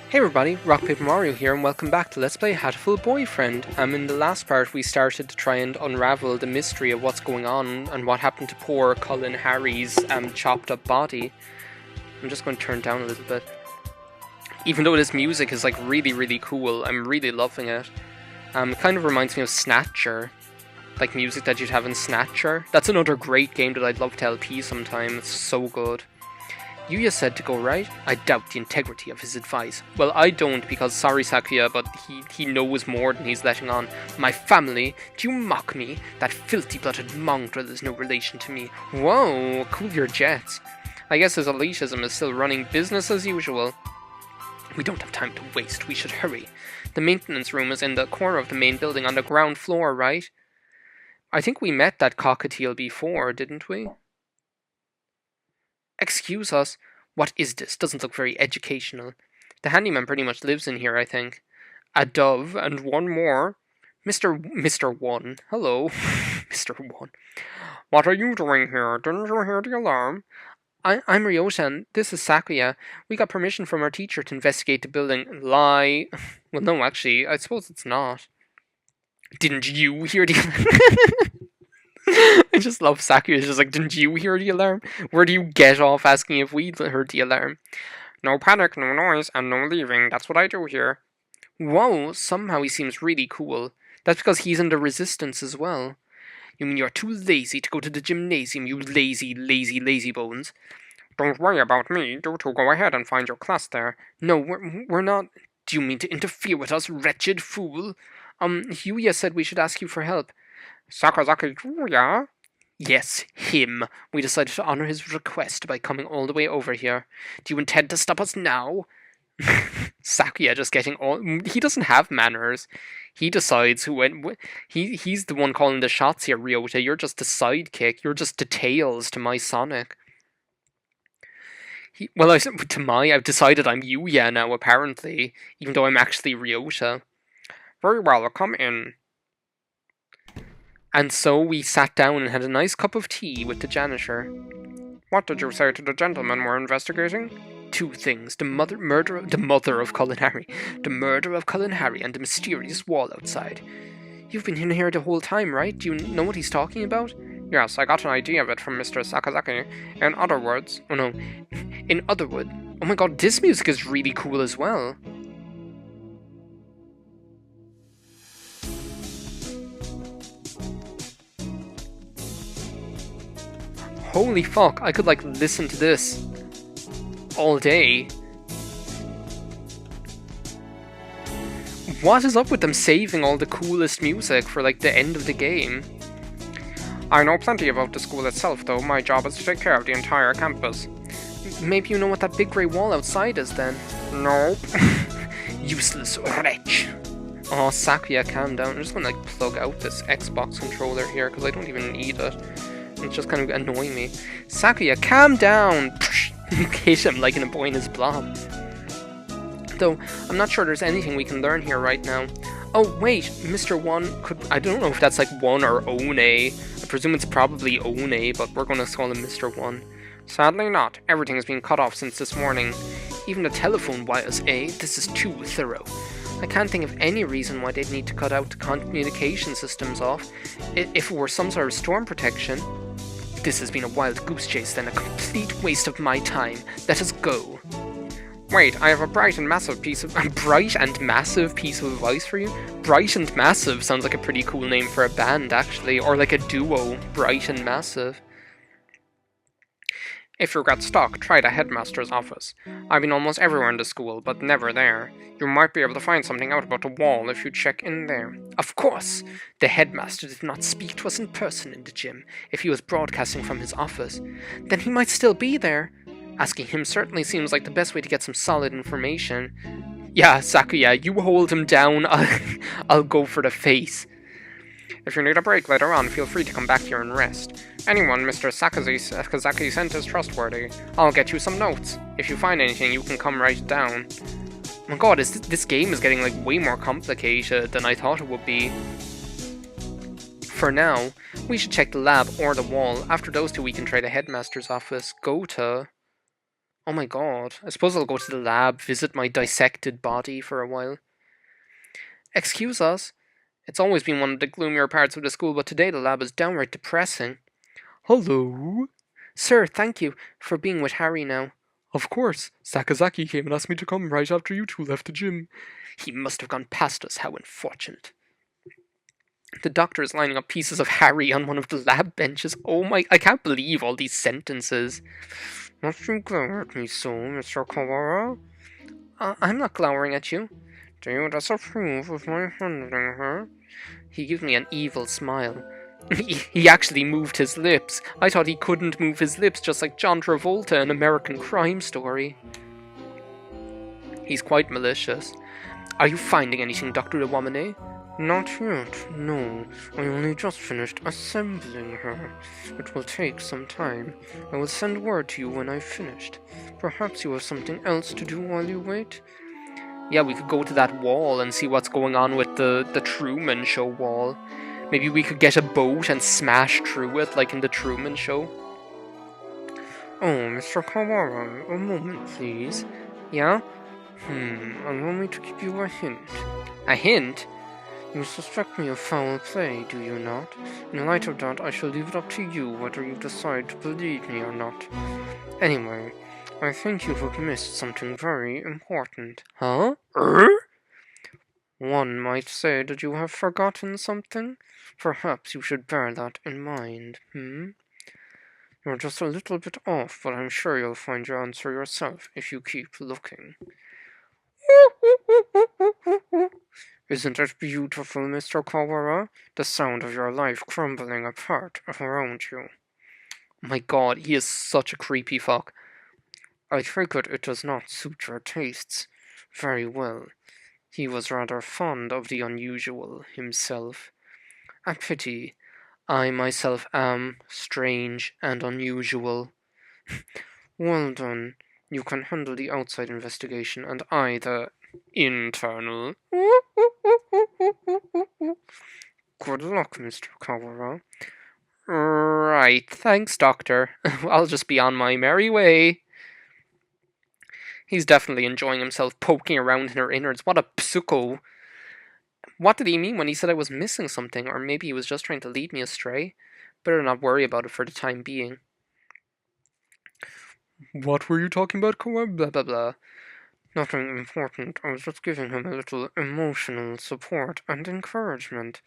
Hey everybody, Rock Paper Mario here, and welcome back to Let's Play Hatoful Boyfriend. In the last part we started to try and unravel the mystery of what's going on and what happened to poor Colin Harry's chopped up body. I'm just going to turn it down a little bit. Even though this music is like really cool, I'm really loving it. It kind of reminds me of Snatcher, like music that you'd have in Snatcher. That's another great game that I'd love to LP sometime, it's so good. Yuya said to go right. I doubt the integrity of his advice. Well, I don't, because sorry Sakuya, but he knows more than he's letting on. My family? Do you mock me? That filthy-blooded mongrel is no relation to me. Whoa, cool your jets. I guess his elitism is still running business as usual. We don't have time to waste, we should hurry. The maintenance room is in the corner of the main building on the ground floor, right? I think we met that cockatiel before, didn't we? Excuse us, what is this? Doesn't look very educational. The handyman pretty much lives in here, I think. A dove and one more. Mr. One. Hello, Mr. One. What are you doing here? Didn't you hear the alarm? I'm Ryota, and this is Sakuya. We got permission from our teacher to investigate the building. Lie. Well, no, actually, I suppose it's not. Didn't you hear the... I just love Sakuya. It's just like, didn't you hear the alarm? Where do you get off asking if we heard the alarm? No panic, no noise, and no leaving. That's what I do here. Whoa, somehow he seems really cool. That's because he's in the resistance as well. You mean you're too lazy to go to the gymnasium, you lazy bones? Don't worry about me. Do go ahead and find your class there. No, we're not. Do you mean to interfere with us, wretched fool? Yuya said we should ask you for help. Sakazaki Yuya? Yes, him. We decided to honor his request by coming all the way over here. Do you intend to stop us now? Sakuya just getting all... He doesn't have manners. He decides who went... He's the one calling the shots here, Ryota. You're just a sidekick. You're just the tails to my Sonic. I've decided I'm Yuya now, apparently. Even though I'm actually Ryota. Very well, come in. And so we sat down and had a nice cup of tea with the janitor. What did you say to the gentleman we're investigating? Two things. The murder of Colin Harry. The murder of Colin Harry and the mysterious wall outside. You've been in here the whole time, right? Do you know what he's talking about? Yes, I got an idea of it from Mr. Sakazaki. In other words... Oh my god, this music is really cool as well. Holy fuck, I could like listen to this all day. What is up with them saving all the coolest music for like the end of the game? I know plenty about the school itself though, my job is to take care of the entire campus. Maybe you know what that big grey wall outside is then? Nope. Useless wretch. Oh, Sakuya, calm down. I'm just gonna like plug out this Xbox controller here because I don't even need it. It's just kind of annoying me. Sakuya, calm down! Hit him like in a boy in his blob. Though, I'm not sure there's anything we can learn here right now. Oh, wait, Mr. One could... I don't know if that's like One or One. I presume it's probably One, but we're going to call him Mr. One. Sadly not. Everything's been cut off since this morning. Even the telephone wires, eh? This is too thorough. I can't think of any reason why they'd need to cut out the communication systems off. If it were some sort of storm protection... This has been a wild goose chase, then a complete waste of my time. Let us go. Wait, I have a bright and massive piece of advice for you? Bright and Massive sounds like a pretty cool name for a band, actually, or like a duo, Bright and Massive. If you got stuck, try the headmaster's office. I've been almost everywhere in the school, but never there. You might be able to find something out about the wall if you check in there. Of course! The headmaster did not speak to us in person in the gym. If he was broadcasting from his office, then he might still be there. Asking him certainly seems like the best way to get some solid information. Yeah, Sakuya, you hold him down, I'll go for the face. If you need a break later on, feel free to come back here and rest. Anyone Mr. Sakazaki sent is trustworthy. I'll get you some notes. If you find anything, you can come write it down. Oh my god, this game is getting like way more complicated than I thought it would be. For now, we should check the lab or the wall. After those two, we can try the headmaster's office. Go to... Oh my god. I suppose I'll go to the lab, visit my dissected body for a while. Excuse us. It's always been one of the gloomier parts of the school, but today the lab is downright depressing. Hello? Sir, thank you for being with Harry now. Of course. Sakazaki came and asked me to come right after you two left the gym. He must have gone past us. How unfortunate. The doctor is lining up pieces of Harry on one of the lab benches. Oh my, I can't believe all these sentences. Must you glare at me so, Mr. Kawara? I'm not glowering at you. Do you disapprove of my handling her? He gives me an evil smile. He actually moved his lips. I thought he couldn't move his lips, just like John Travolta in American Crime Story. He's quite malicious. Are you finding anything, Dr. Iwamane? Not yet, no. I only just finished assembling her. It will take some time. I will send word to you when I've finished. Perhaps you have something else to do while you wait? Yeah, we could go to that wall and see what's going on with the Truman Show wall. Maybe we could get a boat and smash through it like in the Truman Show. Oh, Mr. Kawara, a moment, please. Yeah? Allow me to give you a hint. A hint? You suspect me of foul play, do you not? In light of that, I shall leave it up to you whether you decide to believe me or not. Anyway, I think you have missed something very important. Huh? One might say that you have forgotten something. Perhaps you should bear that in mind, You're just a little bit off, but I'm sure you'll find your answer yourself if you keep looking. Isn't it beautiful, Mr. Kawara? The sound of your life crumbling apart around you. My god, he is such a creepy fuck. I figured it does not suit your tastes very well. He was rather fond of the unusual himself. A pity. I myself am strange and unusual. Well done. You can handle the outside investigation and I the internal. Good luck, Mr. Kawara. Right, thanks, Doctor. I'll just be on my merry way. He's definitely enjoying himself poking around in her innards. What a psuko. What did he mean when he said I was missing something? Or maybe he was just trying to lead me astray? Better not worry about it for the time being. What were you talking about, Kawa? Blah blah blah. Nothing important. I was just giving him a little emotional support and encouragement.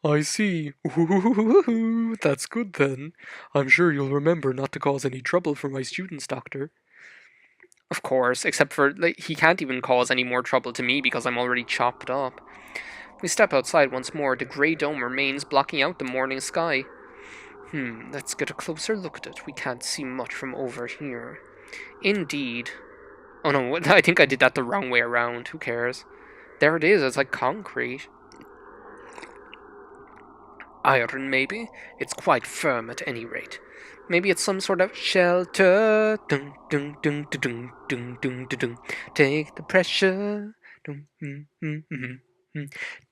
I see. Ooh, that's good then. I'm sure you'll remember not to cause any trouble for my students, Doctor. Of course, except for he can't even cause any more trouble to me because I'm already chopped up. We step outside once more. The grey dome remains, blocking out the morning sky. Let's get a closer look at it. We can't see much from over here. Indeed. Oh no, I think I did that the wrong way around. Who cares? There it is. It's like concrete. Iron, maybe? It's quite firm at any rate. Maybe it's some sort of shelter. Dun, dun, dun, dun, dun, dun, dun, dun, dun. Take the pressure. Dun,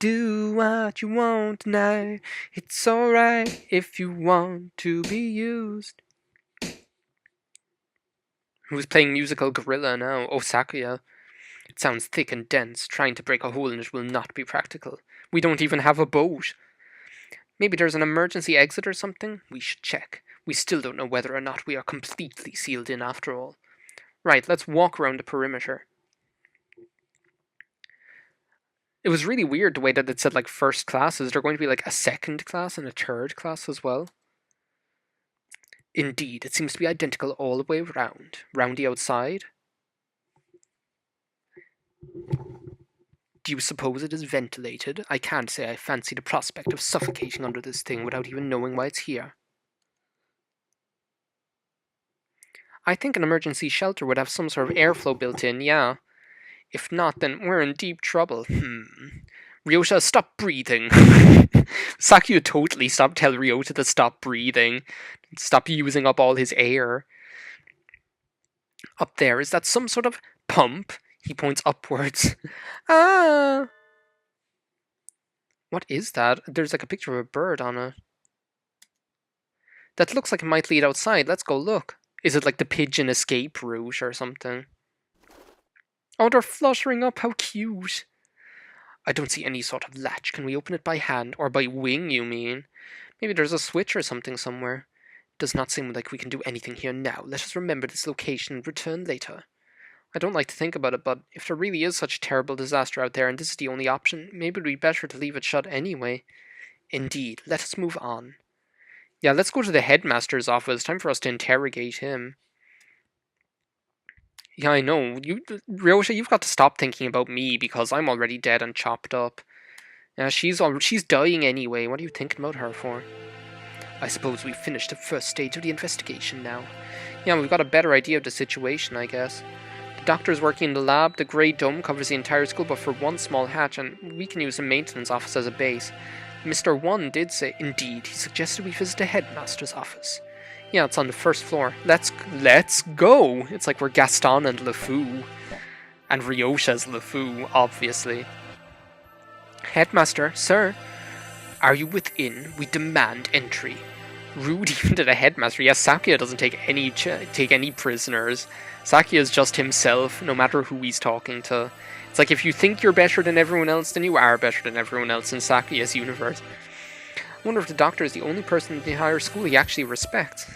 Do what you want tonight. It's alright if you want to be used. Who's playing musical gorilla now? Oh, Sakuya. It sounds thick and dense. Trying to break a hole in it will not be practical. We don't even have a boat. Maybe there's an emergency exit or something? We should check. We still don't know whether or not we are completely sealed in after all. Right, let's walk around the perimeter. It was really weird the way that it said like first class. Is there going to be like a second class and a third class as well? Indeed, it seems to be identical all the way around. Round the outside. Do you suppose it is ventilated? I can't say I fancy the prospect of suffocating under this thing without even knowing why it's here. I think an emergency shelter would have some sort of airflow built in, yeah. If not, then we're in deep trouble. Ryota, stop breathing. Sakuya totally stopped telling Ryota to stop breathing. Stop using up all his air. Up there, is that some sort of pump? He points upwards. Ah! What is that? There's like a picture of a bird on it. That looks like it might lead outside. Let's go look. Is it like the pigeon escape route or something? Oh, they're fluttering up, how cute. I don't see any sort of latch. Can we open it by hand? Or by wing, you mean? Maybe there's a switch or something somewhere. Does not seem like we can do anything here now. Let us remember this location and return later. I don't like to think about it, but if there really is such a terrible disaster out there and this is the only option, maybe it would be better to leave it shut anyway. Indeed, let us move on. Yeah, let's go to the headmaster's office. Time for us to interrogate him. Yeah, I know. Ryosha, you've got to stop thinking about me because I'm already dead and chopped up. Yeah, she's dying anyway. What are you thinking about her for? I suppose we've finished the first stage of the investigation now. Yeah, we've got a better idea of the situation, I guess. The doctor's working in the lab. The grey dome covers the entire school, but for one small hatch, and we can use the maintenance office as a base. Mr. One did say, indeed, he suggested we visit the headmaster's office. Yeah, it's on the first floor. Let's go! It's like we're Gaston and LeFou. And Ryosha's LeFou, obviously. Headmaster, sir, are you within? We demand entry. Rude even to the headmaster. Yes, Sakuya doesn't take any prisoners. Sakuya is just himself, no matter who he's talking to. It's like if you think you're better than everyone else, then you are better than everyone else in Sakuya's universe. I wonder if the doctor is the only person in the entire school he actually respects.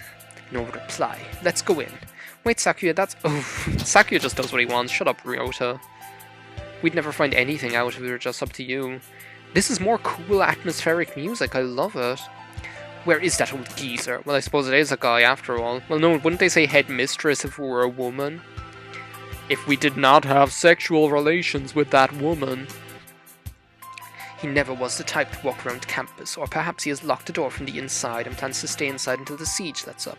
No reply. Let's go in. Wait, Sakuya, that's... Oh, Sakuya just does what he wants. Shut up, Ryota. We'd never find anything out if it were just up to you. This is more cool atmospheric music. I love it. Where is that old geezer? Well, I suppose it is a guy after all. Well, no, wouldn't they say headmistress if we were a woman? If we did not have sexual relations with that woman. He never was the type to walk around campus, or perhaps he has locked the door from the inside and plans to stay inside until the siege lets up.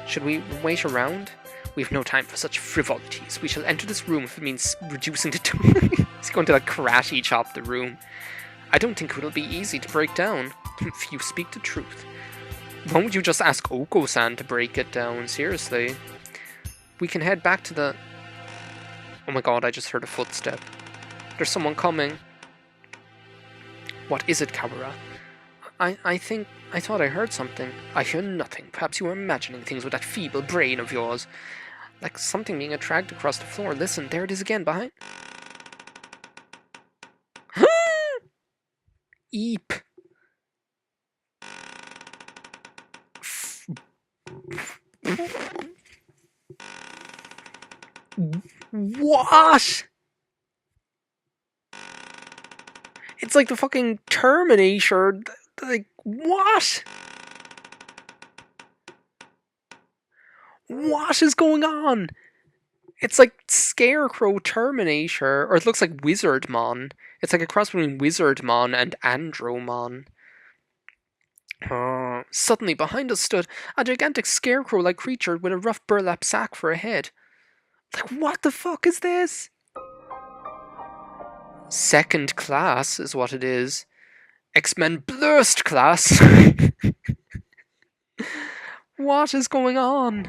Should we wait around? We have no time for such frivolities. We shall enter this room if it means reducing the He's going to like karate chop the room. I don't think it'll be easy to break down. If you speak the truth. Why don't you just ask Oko-san to break it down? Seriously. We can head back to the... Oh my god, I just heard a footstep. There's someone coming. What is it, Kawara? I thought I heard something. I hear nothing. Perhaps you are imagining things with that feeble brain of yours. Like something being dragged across the floor. Listen, there it is again, behind... Eep. What? It's like the fucking Terminator. Like, what? What is going on? It's like Scarecrow Terminator, or it looks like Wizardmon. It's like a cross between Wizardmon and Andromon. Suddenly behind us stood a gigantic scarecrow-like creature with a rough burlap sack for a head. Like, what the fuck is this? Second class is what it is. X-Men Blurst class. What is going on?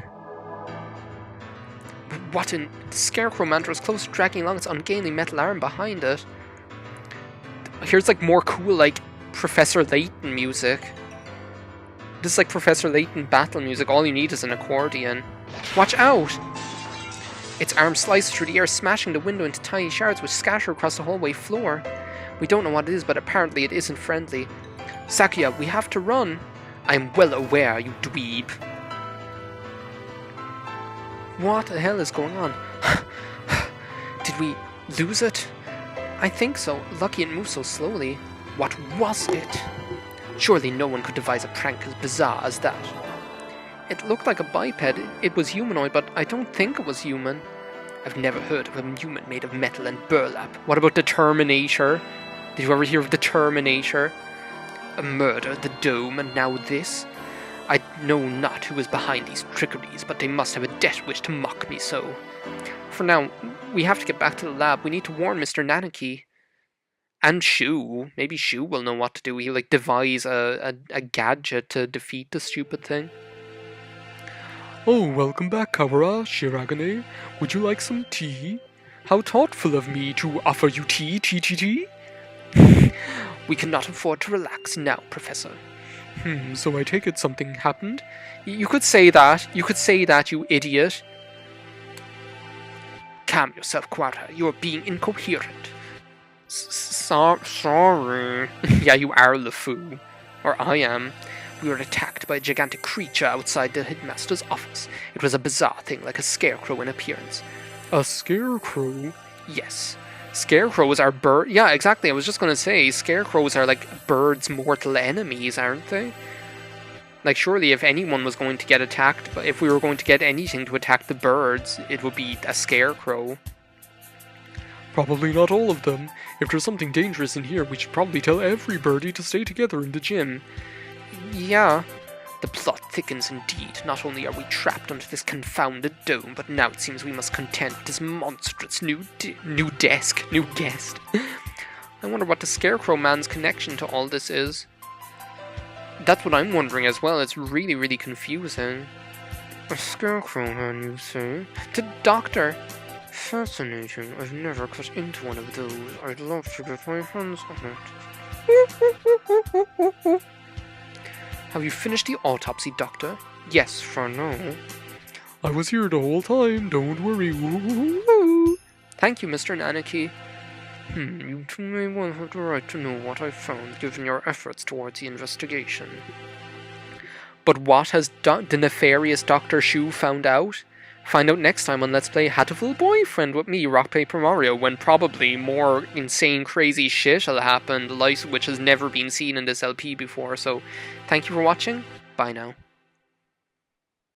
What in... The Scarecrow Mantra is close, dragging along its ungainly metal arm behind it. Here's like more cool, like, Professor Layton music. This is like Professor Layton battle music. All you need is an accordion. Watch out! Its arm slices through the air, smashing the window into tiny shards which scatter across the hallway floor. We don't know what it is, but apparently it isn't friendly. Sakuya, we have to run. I'm well aware, you dweeb. What the hell is going on? Did we lose it? I think so. Lucky it moved so slowly. What was it? Surely no one could devise a prank as bizarre as that. It looked like a biped. It was humanoid, but I don't think it was human. I've never heard of a human made of metal and burlap. What about the Terminator? Did you ever hear of the Terminator? A murder, the dome, and now this? I know not who is behind these trickeries, but they must have a death wish to mock me so. For now, we have to get back to the lab. We need to warn Mr. Nanaki. And Shu. Maybe Shu will know what to do. He'll like devise a gadget to defeat the stupid thing. Oh, welcome back, Kawara, Shiragane. Would you like some tea? How thoughtful of me to offer you tea. We cannot afford to relax now, Professor. So I take it something happened? You could say that. You could say that, you idiot. Calm yourself, Quata. You are being incoherent. Sorry. Yeah, you are, LeFou. Or I am. We were attacked by a gigantic creature outside the headmaster's office. It was a bizarre thing, like a scarecrow in appearance. A scarecrow? Yes. Scarecrows are bird. Yeah, exactly. I was just gonna say, scarecrows are like birds' mortal enemies, aren't they? Like, surely if anyone was going to get attacked, if we were going to get anything to attack the birds, it would be a scarecrow. Probably not all of them. If there's something dangerous in here, we should probably tell every birdie to stay together in the gym. Yeah. The plot thickens indeed. Not only are we trapped under this confounded dome, but now it seems we must contend with this monstrous new guest. I wonder what the Scarecrow Man's connection to all this is. That's what I'm wondering as well. It's really, really confusing. A Scarecrow Man, you say? The Doctor! Fascinating. I've never cut into one of those. I'd love to get my hands on it. Have you finished the autopsy, Doctor? Yes, for now. I was here the whole time, don't worry. Woo-hoo-hoo. Thank you, Mr. Nanaki. You two may well have the right to know what I found, given your efforts towards the investigation. But what has the nefarious Dr. Shu found out? Find out next time on Let's Play Hatoful Boyfriend with me, Rock Paper Mario, when probably more insane, crazy shit will happen, the likes of which has never been seen in this LP before. So, thank you for watching. Bye now.